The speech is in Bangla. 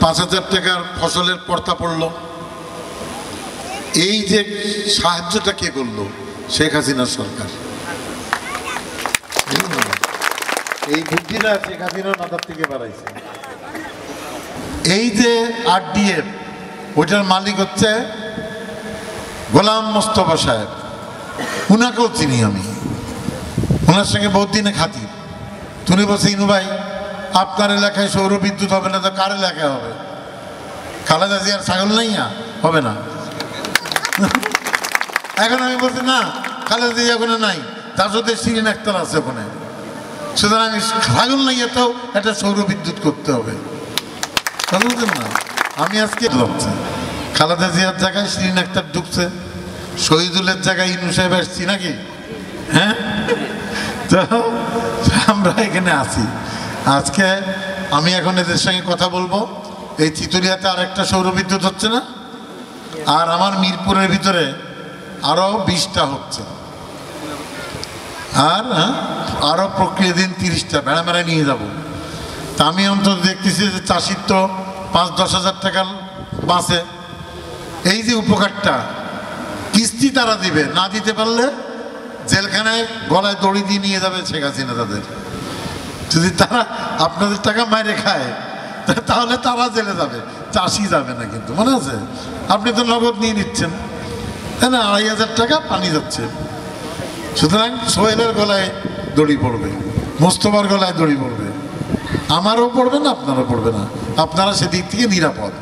5,000 টাকার ফসলের পর্তা পড়লো। এই যে সাহায্যটা কে করলো? শেখ হাসিনার সরকার। এই বুদ্ধিটা শেখ হাসিনার মাথার থেকে বাড়াইছে। এই যে RDF, ওইটার মালিক হচ্ছে গোলাম মোস্তফা সাহেব। উনাকেও চিনি আমি, ওনার সঙ্গে বহুত দিনে খাতির। তুমি বলছে ইনু ভাই আপনার এলাকায় সৌর বিদ্যুৎ হবে না, তো কার এলাকায় হবে? খালেদা জিয়ার ছাগল নাই না, হবে না। এখন আমি বলছি না, খালেদা জিয়া ওখানে নাই, তার সাথে শিরিন আক্তার আছে ওখানে, সুতরাং ছাগল নাই, এতেও একটা সৌর বিদ্যুৎ করতে হবে। বুঝলেন না? আমি আজকে ভাবছি খালেদা জিয়ার জায়গায় শিরিন আক্তার ঢুকছে, শহীদুলের জায়গায় ইনু সাহেব আসছি নাকি? হ্যাঁ, তো আমরা এখানে আছি। আজকে আমি এখন এদের সঙ্গে কথা বলবো। এই চিতুরিয়াতে আর একটা সৌর বিদ্যুৎ হচ্ছে না, আর আমার মিরপুরের ভিতরে আরো 20টা হচ্ছে, আর আরো প্রক্রিয়াধীন 30টা ভেড়া মেড়া নিয়ে যাব। তা আমি অন্তত দেখতেছি যে চাষির তো 5-10 হাজার টাকা বাঁচে। এই যে উপকারটা কিস্তি তারা দিবে, না দিতে পারলে জেলখানায় গলায় দড়ি দিয়ে নিয়ে যাবে শেখ হাসিনা তাদের। যদি তারা আপনাদের টাকা মাইরে খায় তাহলে তারা জেলে যাবে, চাষি যাবে না। কিন্তু মনে আছে, আপনি তো নগদ নিয়ে নিচ্ছেন, তাই না? 2,500 টাকা পানি যাচ্ছে। সুতরাং সোহেলের গলায় দড়ি পড়বে, মোস্তফার গলায় দড়ি পড়বে, আমারও পড়বে না, আপনারও পড়বে না। আপনারা সেদিক থেকে নিরাপদ।